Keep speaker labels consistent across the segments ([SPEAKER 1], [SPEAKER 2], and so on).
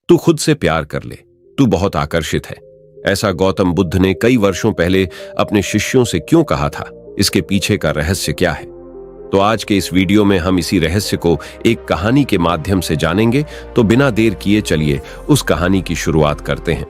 [SPEAKER 1] तू खुद से प्यार कर ले, तू बहुत आकर्षित है। ऐसा गौतम बुद्ध ने कई वर्षों पहले अपने शिष्यों से क्यों कहा था? इसके पीछे का रहस्य क्या है? तो आज के इस वीडियो में हम इसी रहस्य को एक कहानी के माध्यम से जानेंगे। तो बिना देर किए चलिए उस कहानी की शुरुआत करते हैं।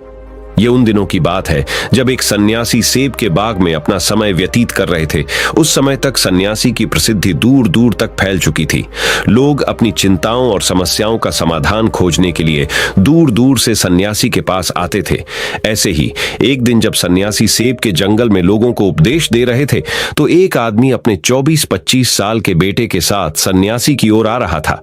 [SPEAKER 1] ये उन दिनों की बात है जब एक सन्यासी सेब के बाग में अपना समय व्यतीत कर रहे थे। उस समय तक सन्यासी की प्रसिद्धि दूर दूर तक फैल चुकी थी। लोग अपनी चिंताओं और समस्याओं का समाधान खोजने के लिए दूर दूर से सन्यासी के पास आते थे। ऐसे ही एक दिन जब सन्यासी सेब के जंगल में लोगों को उपदेश दे रहे थे, तो एक आदमी अपने 24-25 साल के बेटे के साथ सन्यासी की ओर आ रहा था।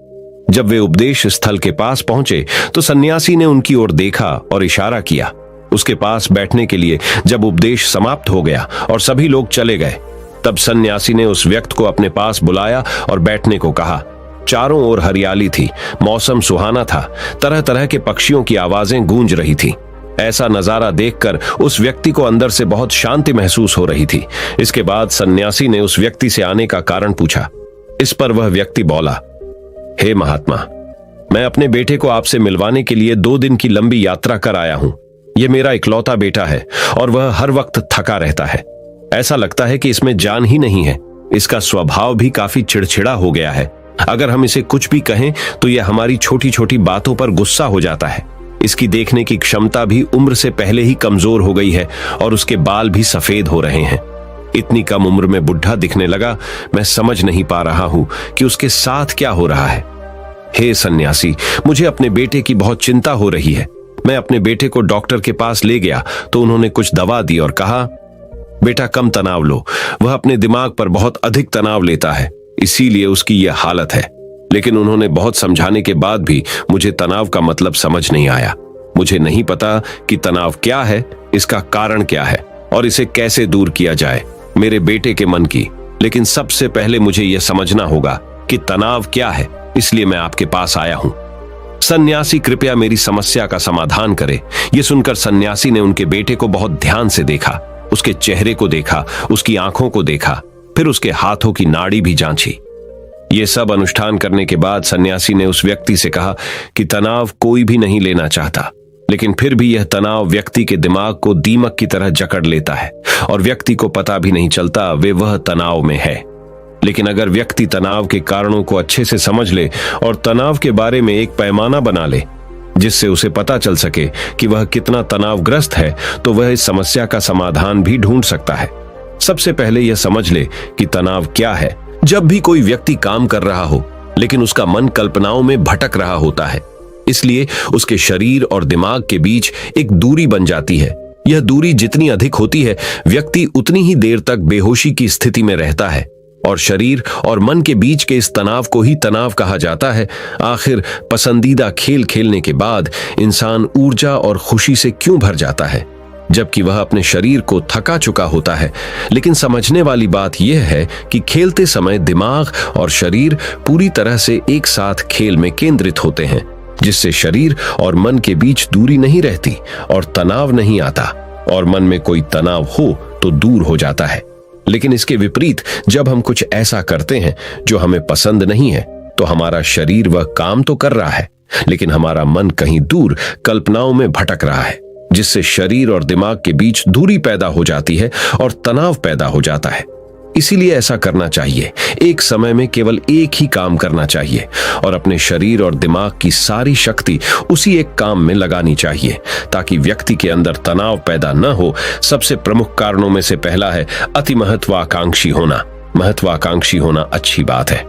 [SPEAKER 1] जब वे उपदेश स्थल के पास पहुंचे तो सन्यासी ने उनकी ओर देखा और इशारा किया। उसके पास बैठने के लिए जब उपदेश समाप्त हो गया और सभी लोग चले गए, तब सन्यासी ने उस व्यक्ति को अपने पास बुलाया और बैठने को कहा। चारों ओर हरियाली थी, मौसम सुहाना था, तरह तरह के पक्षियों की आवाजें गूंज रही थी। ऐसा नजारा देखकर उस व्यक्ति को अंदर से बहुत शांति महसूस हो रही थी। इसके बाद सन्यासी ने उस व्यक्ति से आने का कारण पूछा। इस पर वह व्यक्ति बोला, हे महात्मा, मैं अपने बेटे को आपसे मिलवाने के लिए 2 दिन की लंबी यात्रा कर आया हूं। यह मेरा इकलौता बेटा है और वह हर वक्त थका रहता है। ऐसा लगता है कि इसमें जान ही नहीं है। इसका स्वभाव भी काफी चिड़चिड़ा हो गया है। अगर हम इसे कुछ भी कहें तो यह हमारी छोटी छोटी बातों पर गुस्सा हो जाता है। इसकी देखने की क्षमता भी उम्र से पहले ही कमजोर हो गई है और उसके बाल भी सफेद हो रहे हैं। इतनी कम उम्र में बुढ़ा दिखने लगा। मैं समझ नहीं पा रहा हूं कि उसके साथ क्या हो रहा है। हे सन्यासी, मुझे अपने बेटे की बहुत चिंता हो रही है। मैं अपने बेटे को डॉक्टर के पास ले गया तो उन्होंने कुछ दवा दी और कहा, बेटा कम तनाव लो। वह अपने दिमाग पर बहुत अधिक तनाव लेता है, इसीलिए उसकी यह हालत है। लेकिन उन्होंने बहुत समझाने के बाद भी मुझे तनाव का मतलब समझ नहीं आया। मुझे नहीं पता कि तनाव क्या है, इसका कारण क्या है और इसे कैसे दूर किया जाए मेरे बेटे के मन की। लेकिन सबसे पहले मुझे यह समझना होगा कि तनाव क्या है, इसलिए मैं आपके पास आया हूं। सन्यासी, कृपया मेरी समस्या का समाधान करे। यह सुनकर सन्यासी ने उनके बेटे को बहुत ध्यान से देखा। उसके चेहरे को देखा, उसकी आंखों को देखा, फिर उसके हाथों की नाड़ी भी जांची। यह सब अनुष्ठान करने के बाद सन्यासी ने उस व्यक्ति से कहा कि तनाव कोई भी नहीं लेना चाहता, लेकिन फिर भी यह तनाव व्यक्ति के दिमाग को दीमक की तरह जकड़ लेता है और व्यक्ति को पता भी नहीं चलता वह तनाव में है। लेकिन अगर व्यक्ति तनाव के कारणों को अच्छे से समझ ले और तनाव के बारे में एक पैमाना बना ले जिससे उसे पता चल सके कि वह कितना तनावग्रस्त है, तो वह इस समस्या का समाधान भी ढूंढ सकता है। सबसे पहले यह समझ ले कि तनाव क्या है। जब भी कोई व्यक्ति काम कर रहा हो लेकिन उसका मन कल्पनाओं में भटक रहा होता है, इसलिए उसके शरीर और दिमाग के बीच एक दूरी बन जाती है। यह दूरी जितनी अधिक होती है, व्यक्ति उतनी ही देर तक बेहोशी की स्थिति में रहता है और शरीर और मन के बीच के इस तनाव को ही तनाव कहा जाता है। आखिर पसंदीदा खेल खेलने के बाद इंसान ऊर्जा और खुशी से क्यों भर जाता है, जबकि वह अपने शरीर को थका चुका होता है। लेकिन समझने वाली बात यह है कि खेलते समय दिमाग और शरीर पूरी तरह से एक साथ खेल में केंद्रित होते हैं, जिससे शरीर और मन के बीच दूरी नहीं रहती और तनाव नहीं आता, और मन में कोई तनाव हो तो दूर हो जाता है। लेकिन इसके विपरीत जब हम कुछ ऐसा करते हैं जो हमें पसंद नहीं है, तो हमारा शरीर वह काम तो कर रहा है, लेकिन हमारा मन कहीं दूर कल्पनाओं में भटक रहा है, जिससे शरीर और दिमाग के बीच दूरी पैदा हो जाती है और तनाव पैदा हो जाता है। इसीलिए ऐसा करना चाहिए, एक समय में केवल एक ही काम करना चाहिए और अपने शरीर और दिमाग की सारी शक्ति उसी एक काम में लगानी चाहिए, ताकि व्यक्ति के अंदर तनाव पैदा न हो। सबसे प्रमुख कारणों में से पहला है अति महत्वाकांक्षी होना। महत्वाकांक्षी होना अच्छी बात है,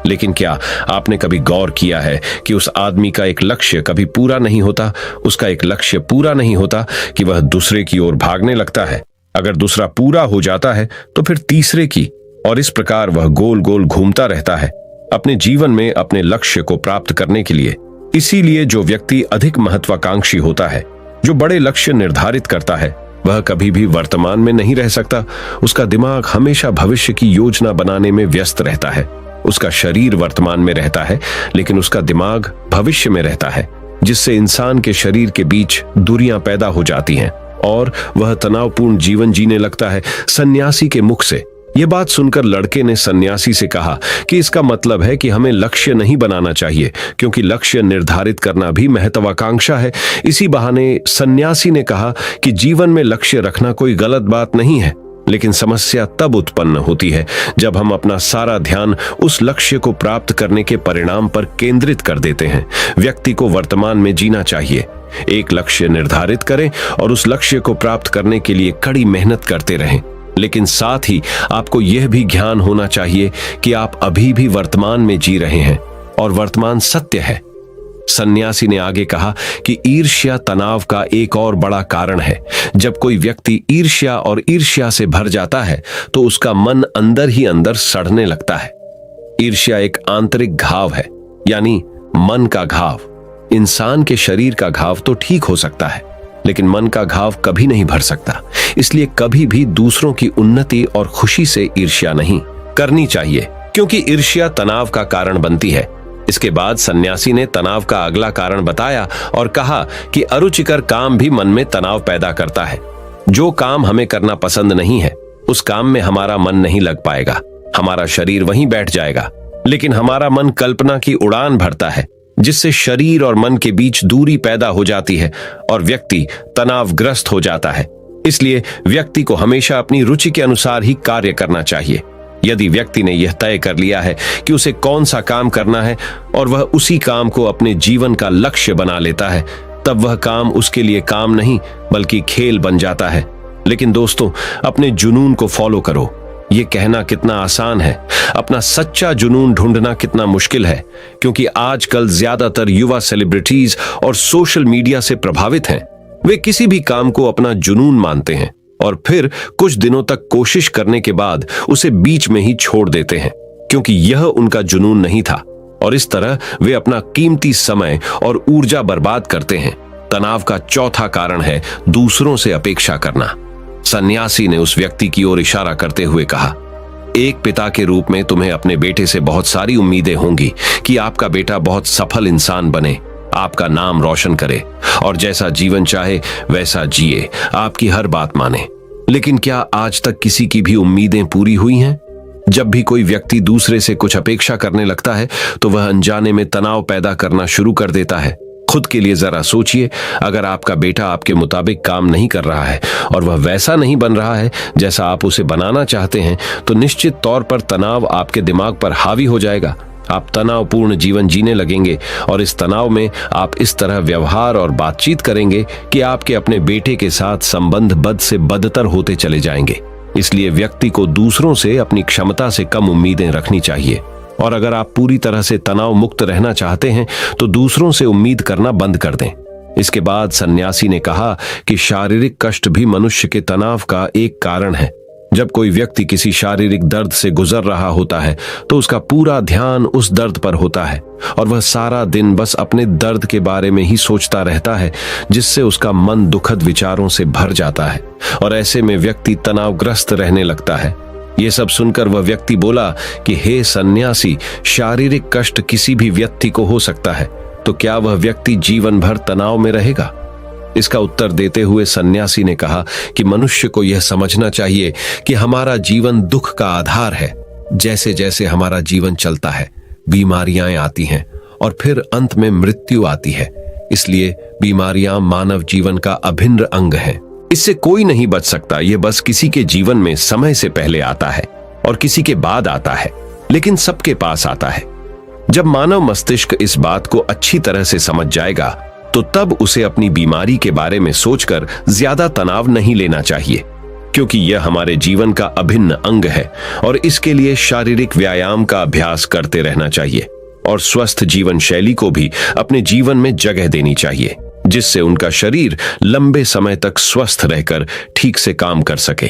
[SPEAKER 1] लेकिन क्या आपने कभी गौर किया है कि उस आदमी का एक लक्ष्य कभी पूरा नहीं होता? उसका एक लक्ष्य पूरा नहीं होता कि वह दूसरे की ओर भागने लगता है। अगर दूसरा पूरा हो जाता है तो फिर तीसरे की, और इस प्रकार वह गोल गोल घूमता रहता है अपने जीवन में अपने लक्ष्य को प्राप्त करने के लिए। इसीलिए जो व्यक्ति अधिक महत्वाकांक्षी होता है, जो बड़े लक्ष्य निर्धारित करता है, वह कभी भी वर्तमान में नहीं रह सकता। उसका दिमाग हमेशा भविष्य की योजना बनाने में व्यस्त रहता है। उसका शरीर वर्तमान में रहता है, लेकिन उसका दिमाग भविष्य में रहता है, जिससे इंसान के शरीर के बीच दूरियां पैदा हो जाती हैं और वह तनावपूर्ण जीवन जीने लगता है। सन्यासी के मुख से ये बात सुनकर लड़के ने सन्यासी से कहा कि इसका मतलब है कि हमें लक्ष्य नहीं बनाना चाहिए, क्योंकि लक्ष्य निर्धारित करना भी महत्वाकांक्षा है। इसी बहाने सन्यासी ने कहा कि जीवन में लक्ष्य रखना कोई गलत बात नहीं है, लेकिन समस्या तब उत्पन्न होती है जब हम अपना सारा ध्यान उस लक्ष्य को प्राप्त करने के परिणाम पर केंद्रित कर देते हैं। व्यक्ति को वर्तमान में जीना चाहिए, एक लक्ष्य निर्धारित करें और उस लक्ष्य को प्राप्त करने के लिए कड़ी मेहनत करते रहें। लेकिन साथ ही आपको यह भी ज्ञान होना चाहिए कि आप अभी भी वर्तमान में जी रहे हैं और वर्तमान सत्य है। सन्यासी ने आगे कहा कि ईर्ष्या तनाव का एक और बड़ा कारण है। जब कोई व्यक्ति ईर्ष्या से भर जाता है तो उसका मन अंदर ही अंदर सड़ने लगता है। ईर्ष्या एक आंतरिक घाव है, यानी मन का घाव। इंसान के शरीर का घाव तो ठीक हो सकता है, लेकिन मन का घाव कभी नहीं भर सकता। इसलिए कभी भी दूसरों की उन्नति और खुशी से ईर्ष्या नहीं करनी चाहिए, क्योंकि ईर्ष्या तनाव का कारण बनती है। इसके बाद सन्यासी ने तनाव का अगला कारण बताया और कहा कि अरुचिकर काम भी मन में तनाव पैदा करता है। जो काम हमें करना पसंद नहीं है, उस काम में हमारा मन नहीं लग पाएगा, हमारा शरीर वहीं बैठ जाएगा। लेकिन हमारा मन कल्पना की उड़ान भरता है, जिससे शरीर और मन के बीच दूरी पैदा हो जाती है और व्यक्ति तनावग्रस्त हो जाता है। इसलिए व्यक्ति को हमेशा अपनी रुचि के अनुसार ही कार्य करना चाहिए। यदि व्यक्ति ने यह तय कर लिया है कि उसे कौन सा काम करना है और वह उसी काम को अपने जीवन का लक्ष्य बना लेता है, तब वह काम उसके लिए काम नहीं बल्कि खेल बन जाता है। लेकिन दोस्तों, अपने जुनून को फॉलो करो। ये कहना कितना आसान है, अपना सच्चा जुनून ढूंढना कितना मुश्किल है, क्योंकि आजकल ज्यादातर युवा सेलिब्रिटीज और सोशल मीडिया से प्रभावित हैं। वे किसी भी काम को अपना जुनून मानते हैं और फिर कुछ दिनों तक कोशिश करने के बाद उसे बीच में ही छोड़ देते हैं, क्योंकि यह उनका जुनून नहीं था, और इस तरह वे अपना कीमती समय और ऊर्जा बर्बाद करते हैं। तनाव का चौथा कारण है दूसरों से अपेक्षा करना। सन्यासी ने उस व्यक्ति की ओर इशारा करते हुए कहा, एक पिता के रूप में तुम्हें अपने बेटे से बहुत सारी उम्मीदें होंगी कि आपका बेटा बहुत सफल इंसान बने, आपका नाम रोशन करे और जैसा जीवन चाहे वैसा जिए, आपकी हर बात माने। लेकिन क्या आज तक किसी की भी उम्मीदें पूरी हुई हैं? जब भी कोई व्यक्ति दूसरे से कुछ अपेक्षा करने लगता है तो वह अनजाने में तनाव पैदा करना शुरू कर देता है। खुद के लिए जरा सोचिए, अगर आपका बेटा आपके मुताबिक काम नहीं कर रहा है और वह वैसा नहीं बन रहा है जैसा आप उसे बनाना चाहते हैं, तो निश्चित तौर पर तनाव आपके दिमाग पर हावी हो जाएगा। आप तनावपूर्ण जीवन जीने लगेंगे और इस तनाव में आप इस तरह व्यवहार और बातचीत करेंगे कि आपके अपने बेटे के साथ संबंध बद से बदतर होते चले जाएंगे। इसलिए व्यक्ति को दूसरों से अपनी क्षमता से कम उम्मीदें रखनी चाहिए, और अगर आप पूरी तरह से तनाव मुक्त रहना चाहते हैं तो दूसरों से उम्मीद करना बंद कर दें। इसके बाद सन्यासी ने कहा कि शारीरिक कष्ट भी मनुष्य के तनाव का एक कारण है। जब कोई व्यक्ति किसी शारीरिक दर्द से गुजर रहा होता है तो उसका पूरा ध्यान उस दर्द पर होता है और वह सारा दिन बस अपने दर्द के बारे में ही सोचता रहता है, जिससे उसका मन दुखद विचारों से भर जाता है और ऐसे में व्यक्ति तनावग्रस्त रहने लगता है। ये सब सुनकर वह व्यक्ति बोला कि हे सन्यासी, शारीरिक कष्ट किसी भी व्यक्ति को हो सकता है, तो क्या वह व्यक्ति जीवन भर तनाव में रहेगा? इसका उत्तर देते हुए सन्यासी ने कहा कि मनुष्य को यह समझना चाहिए कि हमारा जीवन दुख का आधार है। जैसे जैसे हमारा जीवन चलता है, बीमारियां आती हैं और फिर अंत में मृत्यु आती है। इसलिए बीमारियां मानव जीवन का अभिन्न अंग है। इससे कोई नहीं बच सकता। यह बस किसी के जीवन में समय से पहले आता है और किसी के बाद आता है, लेकिन सबके पास आता है। जब मानव मस्तिष्क इस बात को अच्छी तरह से समझ जाएगा तो तब उसे अपनी बीमारी के बारे में सोचकर ज्यादा तनाव नहीं लेना चाहिए, क्योंकि यह हमारे जीवन का अभिन्न अंग है और इसके लिए शारीरिक व्यायाम का अभ्यास करते रहना चाहिए और स्वस्थ जीवन शैली को भी अपने जीवन में जगह देनी चाहिए, जिससे उनका शरीर लंबे समय तक स्वस्थ रहकर ठीक से काम कर सके।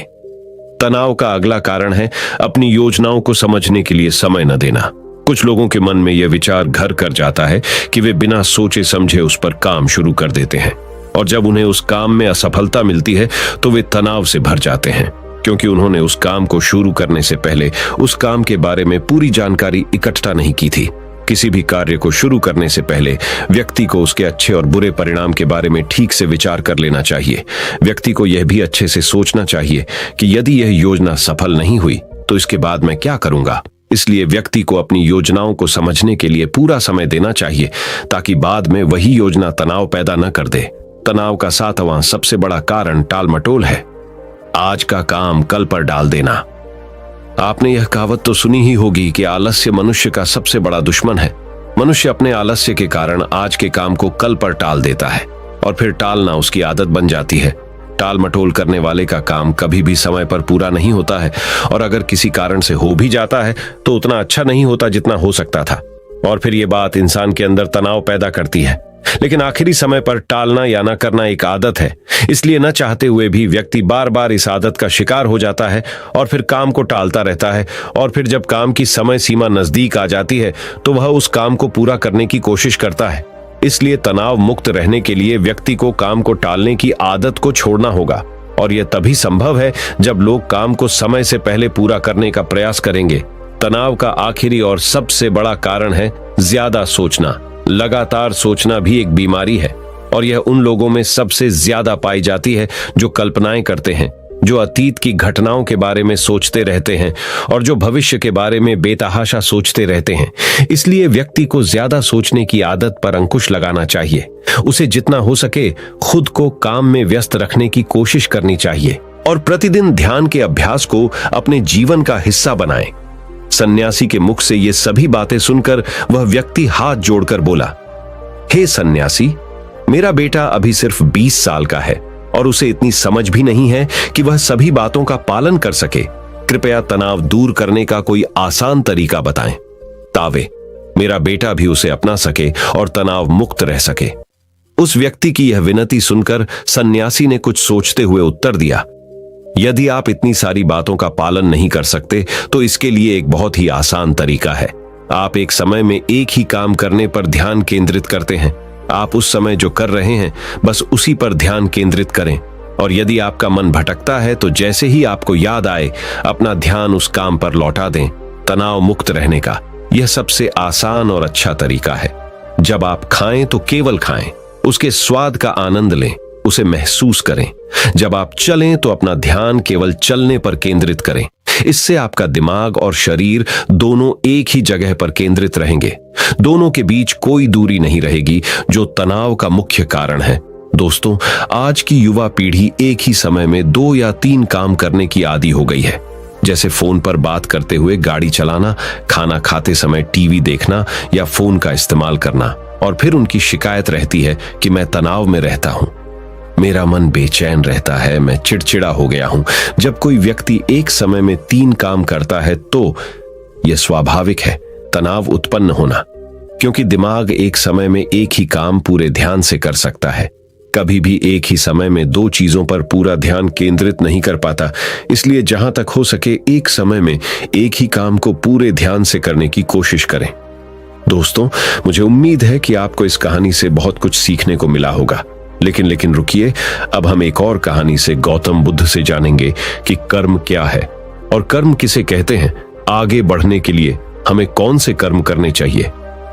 [SPEAKER 1] तनाव का अगला कारण है अपनी योजनाओं को समझने के लिए समय न देना। कुछ लोगों के मन में यह विचार घर कर जाता है कि वे बिना सोचे समझे उस पर काम शुरू कर देते हैं, और जब उन्हें उस काम में असफलता मिलती है तो वे तनाव से भर जाते हैं, क्योंकि उन्होंने उस काम को शुरू करने से पहले उस काम के बारे में पूरी जानकारी इकट्ठा नहीं की थी। किसी भी कार्य को शुरू करने से पहले व्यक्ति को उसके अच्छे और बुरे परिणाम के बारे में ठीक से विचार कर लेना चाहिए। व्यक्ति को यह भी अच्छे से सोचना चाहिए कि यदि यह योजना सफल नहीं हुई तो इसके बाद मैं क्या करूंगा। इसलिए व्यक्ति को अपनी योजनाओं को समझने के लिए पूरा समय देना चाहिए, ताकि बाद में वही योजना तनाव पैदा न कर दे। तनाव का 7वां सबसे बड़ा कारण टालमटोल है। आज का काम कल पर डाल देना। आपने यह कहावत तो सुनी ही होगी कि आलस्य मनुष्य का सबसे बड़ा दुश्मन है। मनुष्य अपने आलस्य के कारण आज के काम को कल पर टाल देता है और फिर टालना उसकी आदत बन जाती है। टाल मटोल करने वाले का काम कभी भी समय पर पूरा नहीं होता है, और अगर किसी कारण से हो भी जाता है तो उतना अच्छा नहीं होता जितना हो सकता था, और फिर ये बात इंसान के अंदर तनाव पैदा करती है। लेकिन आखिरी समय पर टालना या ना करना एक आदत है, इसलिए न चाहते हुए भी व्यक्ति बार बार इस आदत का शिकार हो जाता है और फिर काम को टालता रहता है, और फिर जब काम की समय सीमा नजदीक आ जाती है तो वह उस काम को पूरा करने की कोशिश करता है। इसलिए तनाव मुक्त रहने के लिए व्यक्ति को काम को टालने की आदत को छोड़ना होगा, और यह तभी संभव है जब लोग काम को समय से पहले पूरा करने का प्रयास करेंगे। तनाव का आखिरी और सबसे बड़ा कारण है ज्यादा सोचना। लगातार सोचना भी एक बीमारी है, और यह उन लोगों में सबसे ज्यादा पाई जाती है जो कल्पनाएं करते हैं, जो अतीत की घटनाओं के बारे में सोचते रहते हैं और जो भविष्य के बारे में बेतहाशा सोचते रहते हैं। इसलिए व्यक्ति को ज्यादा सोचने की आदत पर अंकुश लगाना चाहिए। उसे जितना हो सके खुद को काम में व्यस्त रखने की कोशिश करनी चाहिए, और प्रतिदिन ध्यान के अभ्यास को अपने जीवन का हिस्सा बनाएं। सन्यासी के मुख से ये सभी बातें सुनकर वह व्यक्ति हाथ जोड़कर बोला, हे सन्यासी, मेरा बेटा अभी सिर्फ 20 साल का है और उसे इतनी समझ भी नहीं है कि वह सभी बातों का पालन कर सके। कृपया तनाव दूर करने का कोई आसान तरीका बताएं, तावे मेरा बेटा भी उसे अपना सके और तनाव मुक्त रह सके। उस व्यक्ति की यह विनती सुनकर सन्यासी ने कुछ सोचते हुए उत्तर दिया, यदि आप इतनी सारी बातों का पालन नहीं कर सकते तो इसके लिए एक बहुत ही आसान तरीका है। आप एक समय में एक ही काम करने पर ध्यान केंद्रित करते हैं। आप उस समय जो कर रहे हैं बस उसी पर ध्यान केंद्रित करें, और यदि आपका मन भटकता है तो जैसे ही आपको याद आए अपना ध्यान उस काम पर लौटा दें। तनाव मुक्त रहने का यह सबसे आसान और अच्छा तरीका है। जब आप खाएं तो केवल खाएं, उसके स्वाद का आनंद लें, उसे महसूस करें। जब आप चलें तो अपना ध्यान केवल चलने पर केंद्रित करें। इससे आपका दिमाग और शरीर दोनों एक ही जगह पर केंद्रित रहेंगे। दोनों के बीच कोई दूरी नहीं रहेगी, जो तनाव का मुख्य कारण है। दोस्तों, आज की युवा पीढ़ी एक ही समय में 2 या 3 काम करने की आदी हो गई है, जैसे फोन पर बात करते हुए गाड़ी चलाना, खाना खाते समय टीवी देखना या फोन का इस्तेमाल करना। और फिर उनकी शिकायत रहती है कि मैं तनाव में रहता हूं, मेरा मन बेचैन रहता है, मैं चिड़चिड़ा हो गया हूं। जब कोई व्यक्ति एक समय में 3 काम करता है तो यह स्वाभाविक है तनाव उत्पन्न होना, क्योंकि दिमाग एक समय में एक ही काम पूरे ध्यान से कर सकता है। कभी भी एक ही समय में 2 चीजों पर पूरा ध्यान केंद्रित नहीं कर पाता। इसलिए जहां तक हो सके एक समय में एक ही काम को पूरे ध्यान से करने की कोशिश करें। दोस्तों, मुझे उम्मीद है कि आपको इस कहानी से बहुत कुछ सीखने को मिला होगा। लेकिन रुकिए, अब हम एक और कहानी से गौतम बुद्ध से जानेंगे कि कर्म क्या है और कर्म किसे कहते हैं। आगे बढ़ने के लिए हमें कौन से कर्म करने चाहिए।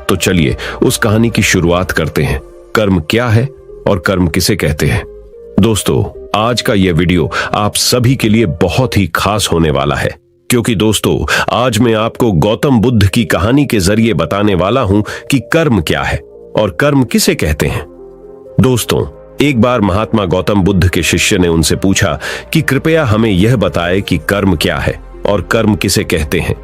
[SPEAKER 1] तो चलिए उस कहानी की शुरुआत करते हैं। कर्म क्या है और कर्म किसे कहते हैं। दोस्तों, आज का यह वीडियो आप सभी के लिए बहुत ही खास होने वाला है, क्योंकि दोस्तों आज मैं आपको गौतम बुद्ध की कहानी के जरिए बताने वाला हूं कि कर्म क्या है और कर्म किसे कहते हैं। दोस्तों, एक बार महात्मा गौतम बुद्ध के शिष्य ने उनसे पूछा कि कृपया हमें यह बताएं कि कर्म क्या है और कर्म किसे कहते हैं।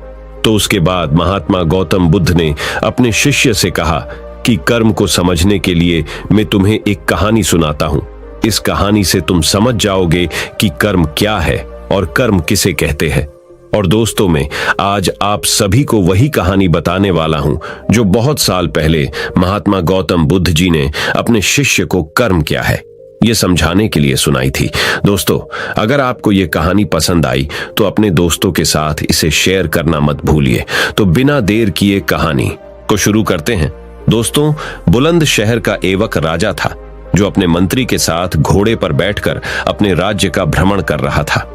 [SPEAKER 1] तो उसके बाद महात्मा गौतम बुद्ध ने अपने शिष्य से कहा कि कर्म को समझने के लिए मैं तुम्हें एक कहानी सुनाता हूं। इस कहानी से तुम समझ जाओगे कि कर्म क्या है और कर्म किसे कहते हैं। और दोस्तों, मैं आज आप सभी को वही कहानी बताने वाला हूं जो बहुत साल पहले महात्मा गौतम बुद्ध जी ने अपने शिष्य को कर्म क्या है ये समझाने के लिए सुनाई थी। दोस्तों, अगर आपको ये कहानी पसंद आई तो अपने दोस्तों के साथ इसे शेयर करना मत भूलिए। तो बिना देर किए कहानी को शुरू करते हैं। दोस्तों, बुलंद शहर का एवक राजा था जो अपने मंत्री के साथ घोड़े पर बैठकर अपने राज्य का भ्रमण कर रहा था।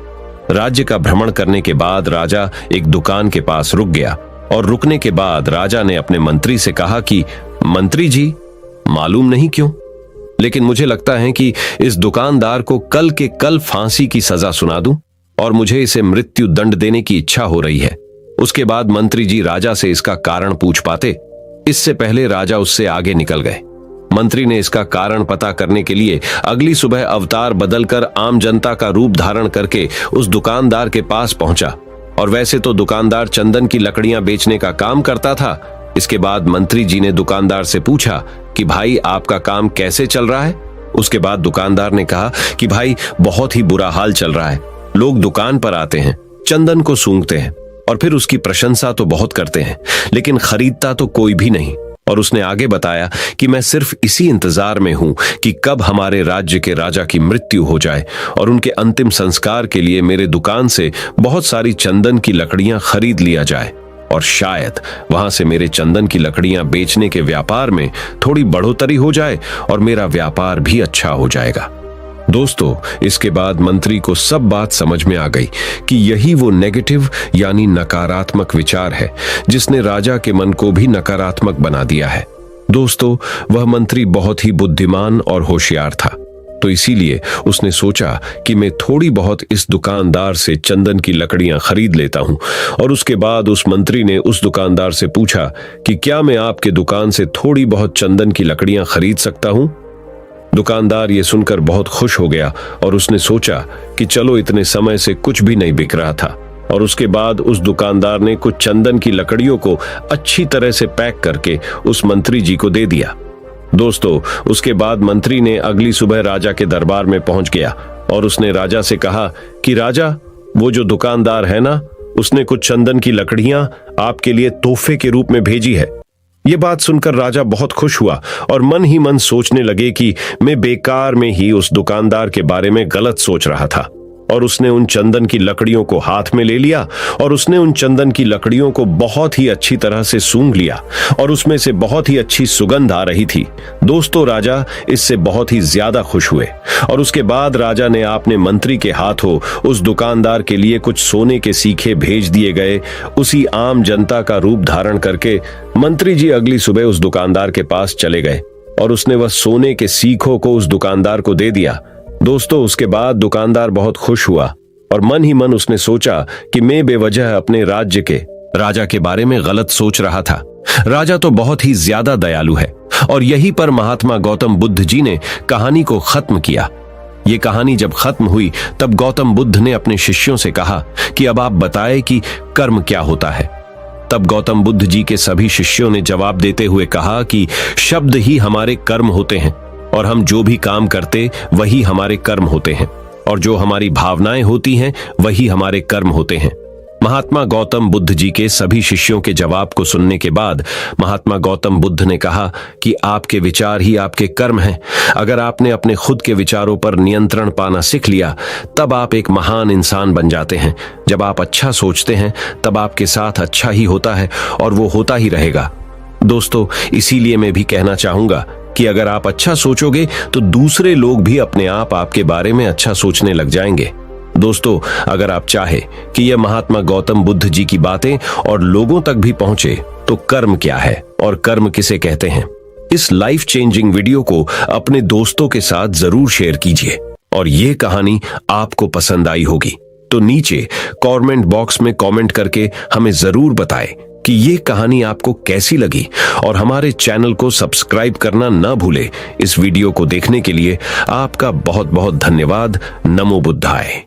[SPEAKER 1] राज्य का भ्रमण करने के बाद राजा एक दुकान के पास रुक गया, और रुकने के बाद राजा ने अपने मंत्री से कहा कि मंत्री जी, मालूम नहीं क्यों, लेकिन मुझे लगता है कि इस दुकानदार को कल के कल फांसी की सजा सुना दूं। और मुझे इसे मृत्यु दंड देने की इच्छा हो रही है। उसके बाद मंत्री जी राजा से इसका कारण पूछ पाते, इससे पहले राजा उससे आगे निकल गए। मंत्री ने इसका कारण पता करने के लिए अगली सुबह अवतार बदलकर आम जनता का रूप धारण करके उस दुकानदार के पास पहुंचा। और वैसे तो दुकानदार चंदन की लकड़ियां बेचने का काम करता था। इसके बाद मंत्री जी ने दुकानदार से पूछा कि भाई आपका काम कैसे चल रहा है। उसके बाद दुकानदार ने कहा कि भाई बहुत ही बुरा हाल चल रहा है। लोग दुकान पर आते हैं, चंदन को सूंघते हैं और फिर उसकी प्रशंसा तो बहुत करते हैं, लेकिन खरीदता तो कोई भी नहीं। और उसने आगे बताया कि मैं सिर्फ इसी इंतजार में हूं कि कब हमारे राज्य के राजा की मृत्यु हो जाए और उनके अंतिम संस्कार के लिए मेरे दुकान से बहुत सारी चंदन की लकड़ियां खरीद लिया जाए और शायद वहां से मेरे चंदन की लकड़ियां बेचने के व्यापार में थोड़ी बढ़ोतरी हो जाए और मेरा व्यापार भी अच्छा हो जाएगा। दोस्तों, इसके बाद मंत्री को सब बात समझ में आ गई कि यही वो नेगेटिव यानी नकारात्मक विचार है जिसने राजा के मन को भी नकारात्मक बना दिया है। दोस्तों, वह मंत्री बहुत ही बुद्धिमान और होशियार था, तो इसीलिए उसने सोचा कि मैं थोड़ी बहुत इस दुकानदार से चंदन की लकड़ियां खरीद लेता हूं। और उसके बाद उस मंत्री ने उस दुकानदार से पूछा कि क्या मैं आपके दुकान से थोड़ी बहुत चंदन की लकड़ियां खरीद सकता हूं। दुकानदार ये सुनकर बहुत खुश हो गया और उसने सोचा कि चलो, इतने समय से कुछ भी नहीं बिक रहा था। और उसके बाद उस दुकानदार ने कुछ चंदन की लकड़ियों को अच्छी तरह से पैक करके उस मंत्री जी को दे दिया। दोस्तों, उसके बाद मंत्री ने अगली सुबह राजा के दरबार में पहुंच गया और उसने राजा से कहा कि राजा, वो जो दुकानदार है ना, उसने कुछ चंदन की लकड़ियां आपके लिए तोहफे के रूप में भेजी है। ये बात सुनकर राजा बहुत खुश हुआ और मन ही मन सोचने लगे कि मैं बेकार में ही उस दुकानदार के बारे में गलत सोच रहा था। और उसने उन चंदन की लकड़ियों को हाथ में ले लिया और उसने उन चंदन की लकड़ियों को बहुत ही अच्छी तरह से सूंघ लिया और उसमें से बहुत ही अच्छी सुगंध आ रही थी। दोस्तों, राजा इससे बहुत ही ज्यादा खुश हुए और उसके बाद राजा ने अपने मंत्री के हाथों उस दुकानदार के लिए कुछ सोने के सीखे भेज दिए गए। उसी आम जनता का रूप धारण करके मंत्री जी अगली सुबह उस दुकानदार के पास चले गए और उसने वह सोने के सीखों को उस दुकानदार को दे दिया। दोस्तों, उसके बाद दुकानदार बहुत खुश हुआ और मन ही मन उसने सोचा कि मैं बेवजह अपने राज्य के राजा के बारे में गलत सोच रहा था। राजा तो बहुत ही ज्यादा दयालु है। और यहीं पर महात्मा गौतम बुद्ध जी ने कहानी को खत्म किया। ये कहानी जब खत्म हुई तब गौतम बुद्ध ने अपने शिष्यों से कहा कि अब आप बताएं कि कर्म क्या होता है। तब गौतम बुद्ध जी के सभी शिष्यों ने जवाब देते हुए कहा कि शब्द ही हमारे कर्म होते हैं और हम जो भी काम करते वही हमारे कर्म होते हैं और जो हमारी भावनाएं होती हैं वही हमारे कर्म होते हैं। महात्मा गौतम बुद्ध जी के सभी शिष्यों के जवाब को सुनने के बाद महात्मा गौतम बुद्ध ने कहा कि आपके विचार ही आपके कर्म हैं। अगर आपने अपने खुद के विचारों पर नियंत्रण पाना सीख लिया तब आप एक महान इंसान बन जाते हैं। जब आप अच्छा सोचते हैं तब आपके साथ अच्छा ही होता है और वो होता ही रहेगा। दोस्तों, इसीलिए मैं भी कहना चाहूंगा कि अगर आप अच्छा सोचोगे तो दूसरे लोग भी अपने आप आपके बारे में अच्छा सोचने लग जाएंगे। दोस्तों, अगर आप चाहे कि यह महात्मा गौतम बुद्ध जी की बातें और लोगों तक भी पहुंचे तो कर्म क्या है और कर्म किसे कहते हैं, इस लाइफ चेंजिंग वीडियो को अपने दोस्तों के साथ जरूर शेयर कीजिए। और ये कहानी आपको पसंद आई होगी तो नीचे कमेंट बॉक्स में कमेंट करके हमें जरूर बताएं कि ये कहानी आपको कैसी लगी। और हमारे चैनल को सब्सक्राइब करना ना भूले। इस वीडियो को देखने के लिए आपका बहुत बहुत धन्यवाद। नमो बुद्धाय।